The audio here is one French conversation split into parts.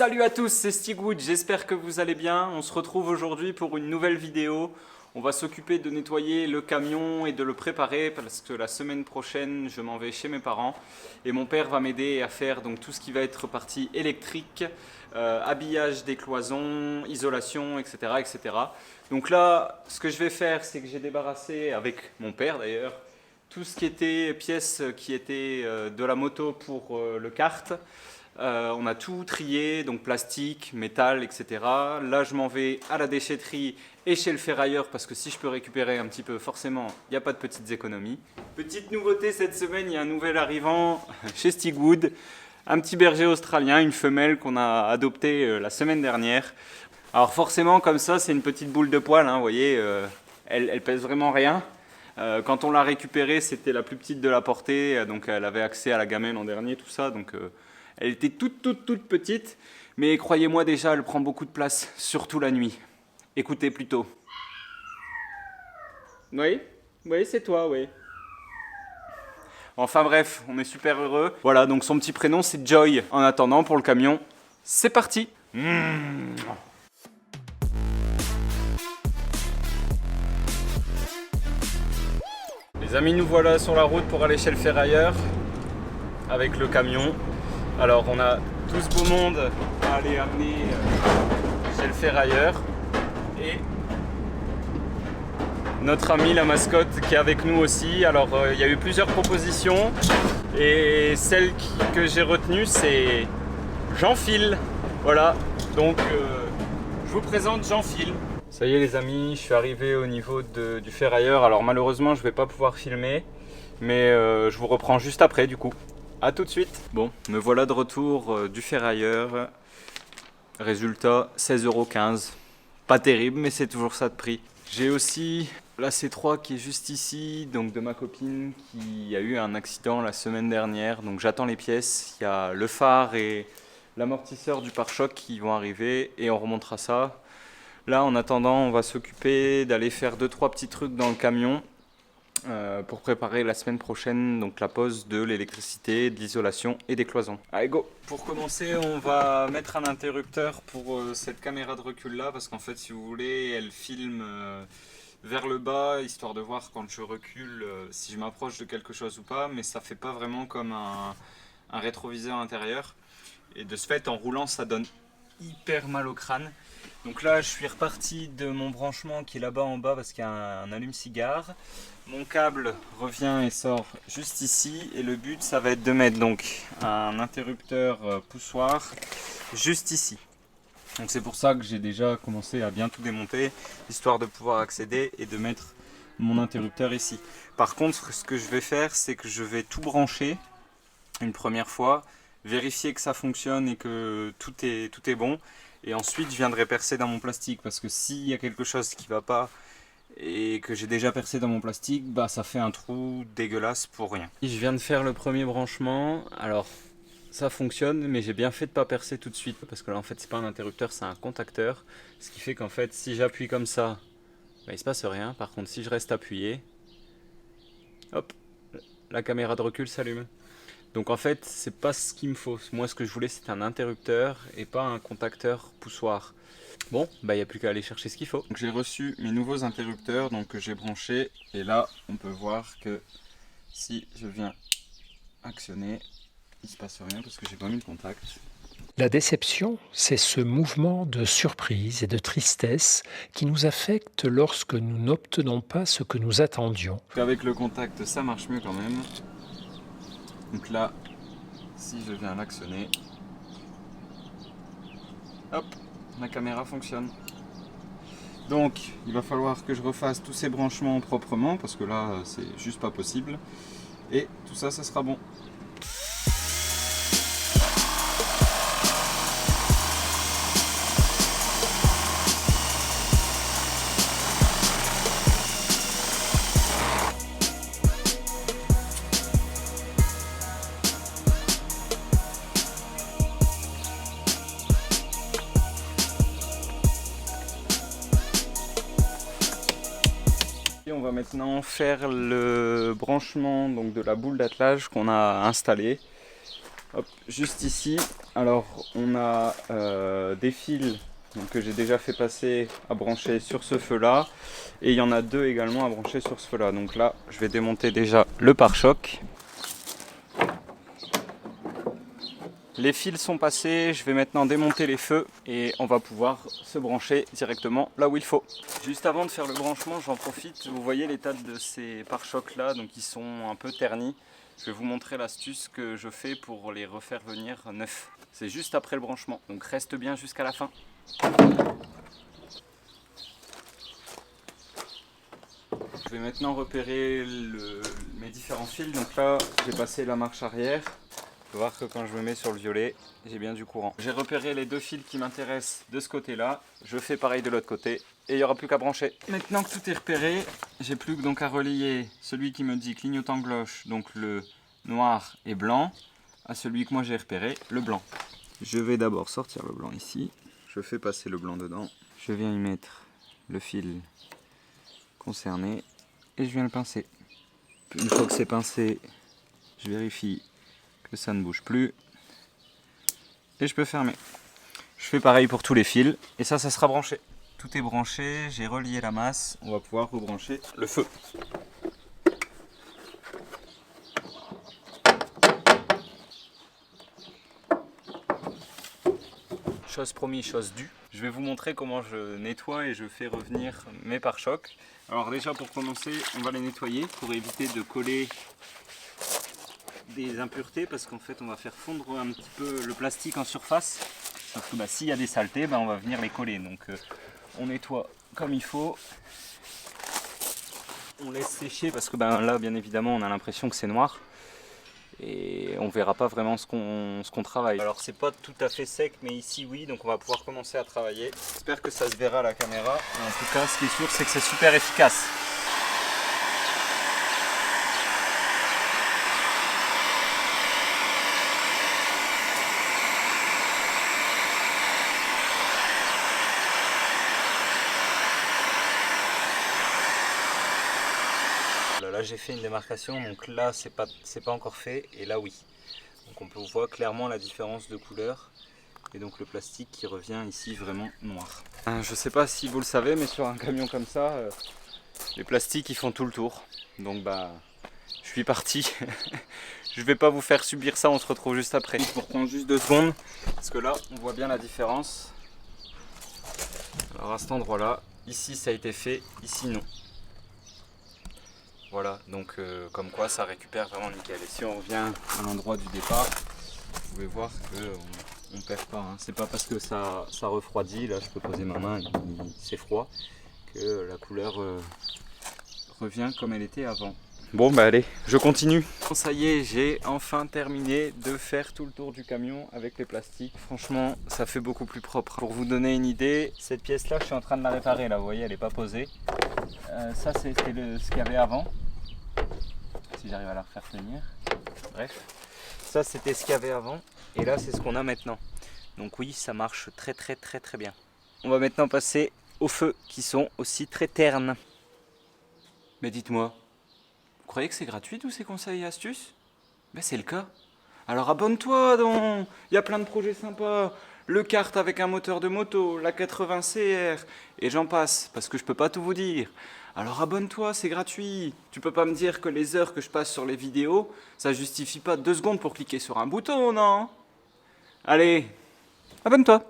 Salut à tous, c'est Stigwood, j'espère que vous allez bien. On se retrouve aujourd'hui pour une nouvelle vidéo. On va s'occuper de nettoyer le camion et de le préparer parce que la semaine prochaine, je m'en vais chez mes parents et mon père va m'aider à faire donc tout ce qui va être partie électrique, habillage des cloisons, isolation, etc., etc. Donc là, ce que je vais faire, c'est que j'ai débarrassé avec mon père d'ailleurs tout ce qui était pièces qui étaient de la moto pour le kart. On a tout trié, donc plastique, métal, etc. Là, je m'en vais à la déchetterie et chez le ferrailleur parce que si je peux récupérer un petit peu, forcément, il n'y a pas de petites économies. Petite nouveauté cette semaine, il y a un nouvel arrivant chez Stigwood, un petit berger australien, une femelle qu'on a adoptée la semaine dernière. Alors forcément, comme ça, c'est une petite boule de poil, hein, vous voyez, elle pèse vraiment rien. Quand on l'a récupérée, c'était la plus petite de la portée, donc elle avait accès à la gamelle l'an dernier, tout ça, donc elle était toute petite, mais croyez-moi déjà, elle prend beaucoup de place, surtout la nuit. Écoutez plutôt. Oui, c'est toi, oui. Enfin bref, on est super heureux. Voilà, donc son petit prénom c'est Joy. En attendant, pour le camion, c'est parti. Les amis, nous voilà sur la route pour aller chez le ferrailleur avec le camion. Alors on a tout ce beau monde à aller amener chez le ferrailleur et notre ami la mascotte qui est avec nous aussi. Alors il y a eu plusieurs propositions et celle que j'ai retenue c'est Jean-Phil. Voilà, donc je vous présente Jean-Phil. Ça y est les amis, je suis arrivé au niveau du ferrailleur. Alors malheureusement je ne vais pas pouvoir filmer, mais je vous reprends juste après du coup. A tout de suite. Bon, me voilà de retour du ferrailleur. Résultat, 16,15 €. Pas terrible, mais c'est toujours ça de prix. J'ai aussi la C3 qui est juste ici, donc de ma copine qui a eu un accident la semaine dernière. Donc j'attends les pièces. Il y a le phare et l'amortisseur du pare-choc qui vont arriver et on remontera ça. Là, en attendant, on va s'occuper d'aller faire 2-3 petits trucs dans le camion. Pour préparer la semaine prochaine donc la pose de l'électricité, de l'isolation et des cloisons. Allez go! Pour commencer, on va mettre un interrupteur pour cette caméra de recul là parce qu'en fait si vous voulez elle filme vers le bas histoire de voir quand je recule si je m'approche de quelque chose ou pas, mais ça fait pas vraiment comme un rétroviseur intérieur et de ce fait en roulant ça donne hyper mal au crâne. Donc là je suis reparti de mon branchement qui est là-bas en bas parce qu'il y a un allume-cigare. Mon câble revient et sort juste ici et le but ça va être de mettre donc un interrupteur poussoir juste ici. Donc c'est pour ça que j'ai déjà commencé à bien tout démonter histoire de pouvoir accéder et de mettre mon interrupteur ici. Par contre ce que je vais faire c'est que je vais tout brancher une première fois, vérifier que ça fonctionne et que tout est bon et ensuite je viendrai percer dans mon plastique parce que s'il y a quelque chose qui ne va pas et que j'ai déjà percé dans mon plastique, bah ça fait un trou dégueulasse pour rien. Je viens de faire le premier branchement, alors ça fonctionne mais j'ai bien fait de pas percer tout de suite parce que là en fait c'est pas un interrupteur, c'est un contacteur, ce qui fait qu'en fait si j'appuie comme ça, bah, il se passe rien. Par contre si je reste appuyé, hop, la caméra de recul s'allume. Donc en fait c'est pas ce qu'il me faut, moi ce que je voulais c'était un interrupteur et pas un contacteur poussoir. Bon, bah il n'y a plus qu'à aller chercher ce qu'il faut. J'ai reçu mes nouveaux interrupteurs donc, que j'ai branchés et là on peut voir que si je viens actionner, il ne se passe rien parce que j'ai pas mis le contact. La déception, c'est ce mouvement de surprise et de tristesse qui nous affecte lorsque nous n'obtenons pas ce que nous attendions. Avec le contact ça marche mieux quand même. Donc là, si je viens l'actionner, hop, la caméra fonctionne. Donc il va falloir que je refasse tous ces branchements proprement parce que là c'est juste pas possible et tout ça ça sera bon. On va maintenant faire le branchement donc, de la boule d'attelage qu'on a installée. Hop, juste ici, alors on a des fils donc, que j'ai déjà fait passer à brancher sur ce feu là, et il y en a 2 également à brancher sur ce feu là. Donc là je vais démonter déjà le pare-choc. Les fils sont passés, je vais maintenant démonter les feux et on va pouvoir se brancher directement là où il faut. Juste avant de faire le branchement, j'en profite, vous voyez l'état de ces pare-chocs là, donc ils sont un peu ternis. Je vais vous montrer l'astuce que je fais pour les refaire venir neufs. C'est juste après le branchement, donc reste bien jusqu'à la fin. Je vais maintenant repérer mes différents fils. Donc là, j'ai passé la marche arrière. Faut voir que quand je me mets sur le violet, j'ai bien du courant. J'ai repéré les 2 fils qui m'intéressent de ce côté-là. Je fais pareil de l'autre côté et il n'y aura plus qu'à brancher. Maintenant que tout est repéré, j'ai plus que donc à relier celui qui me dit clignotant cloche, donc le noir et blanc, à celui que moi j'ai repéré, le blanc. Je vais d'abord sortir le blanc ici. Je fais passer le blanc dedans. Je viens y mettre le fil concerné et je viens le pincer. Une fois que c'est pincé, je vérifie que ça ne bouge plus et je peux fermer. Je fais pareil pour tous les fils et ça sera branché. Tout est branché, j'ai relié la masse, on va pouvoir rebrancher le feu. Chose promise, chose due. Je vais vous montrer comment je nettoie et je fais revenir mes pare-chocs. Alors déjà pour commencer, on va les nettoyer pour éviter de coller des impuretés parce qu'en fait on va faire fondre un petit peu le plastique en surface. Sauf que s'il y a des saletés, on va venir les coller. Donc on nettoie comme il faut. On laisse sécher parce que là bien évidemment on a l'impression que c'est noir. Et on verra pas vraiment ce qu'on travaille. Alors c'est pas tout à fait sec mais ici oui, donc on va pouvoir commencer à travailler. J'espère que ça se verra à la caméra. Et en tout cas ce qui est sûr c'est que c'est super efficace. Là j'ai fait une démarcation, donc là c'est pas encore fait et là oui. Donc on peut voir clairement la différence de couleur et donc le plastique qui revient ici vraiment noir. Je sais pas si vous le savez mais sur un camion comme ça, les plastiques ils font tout le tour. Donc je suis parti. Je vais pas vous faire subir ça, on se retrouve juste après. Je reprends juste 2 secondes parce que là on voit bien la différence. Alors à cet endroit là, ici ça a été fait, ici non. Voilà, donc comme quoi ça récupère vraiment nickel. Et si on revient à l'endroit du départ, vous pouvez voir qu'on ne perd pas. Hein. C'est pas parce que ça refroidit, là je peux poser ma main, c'est froid, que la couleur revient comme elle était avant. Bon allez, je continue. Bon, ça y est, j'ai enfin terminé de faire tout le tour du camion avec les plastiques. Franchement, ça fait beaucoup plus propre. Pour vous donner une idée, cette pièce là, je suis en train de la réparer là, vous voyez, elle n'est pas posée. Ça c'était ce qu'il y avait avant. Si j'arrive à la refaire tenir. Bref, ça c'était ce qu'il y avait avant et là c'est ce qu'on a maintenant. Donc oui, ça marche très bien. On va maintenant passer aux feux qui sont aussi très ternes. Mais dites-moi, vous croyez que c'est gratuit tous ces conseils et astuces? Ben c'est le cas. Alors abonne-toi donc, il y a plein de projets sympas. Le kart avec un moteur de moto, la 80 CR et j'en passe parce que je peux pas tout vous dire. Alors abonne-toi, c'est gratuit. Tu peux pas me dire que les heures que je passe sur les vidéos, ça justifie pas 2 secondes pour cliquer sur un bouton, non? Allez, abonne-toi.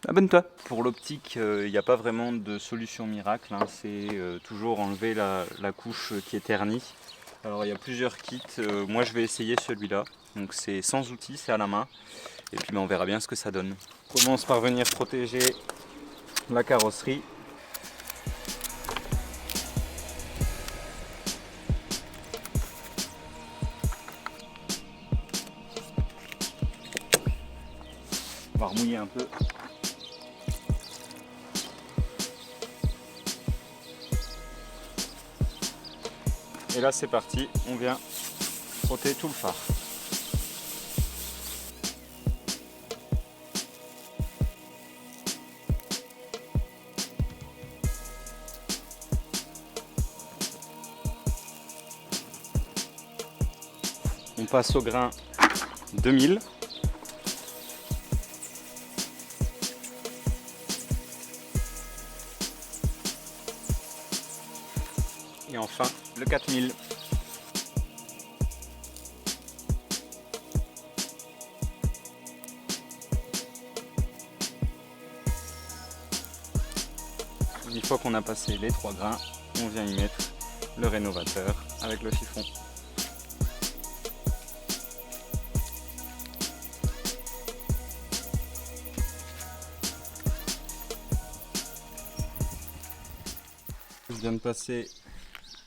Abonne-toi. Pour l'optique, il n'y a pas vraiment de solution miracle. Hein. C'est toujours enlever la couche qui est ternie. Alors il y a plusieurs kits. Moi je vais essayer celui-là. Donc c'est sans outil, c'est à la main. Et puis on verra bien ce que ça donne. On commence par venir protéger la carrosserie. On va remouiller un peu. Et là c'est parti, on vient frotter tout le phare. On passe au grain 2000. Et enfin le 4000. Une fois qu'on a passé les 3 grains, on vient y mettre le rénovateur avec le chiffon. Je viens de passer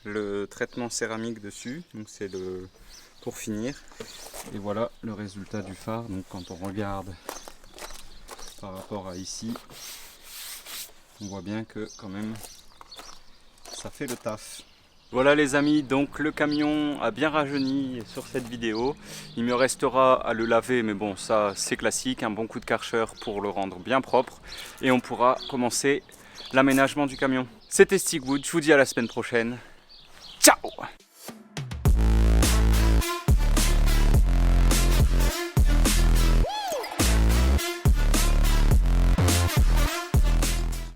le traitement céramique dessus, donc c'est le pour finir. Et voilà le résultat du phare. Donc quand on regarde par rapport à ici, on voit bien que quand même ça fait le taf. Voilà les amis, donc le camion a bien rajeuni sur cette vidéo. Il me restera à le laver, mais bon ça c'est classique, un bon coup de Karcher pour le rendre bien propre. Et on pourra commencer l'aménagement du camion. C'était Stigwood, je vous dis à la semaine prochaine. Ciao!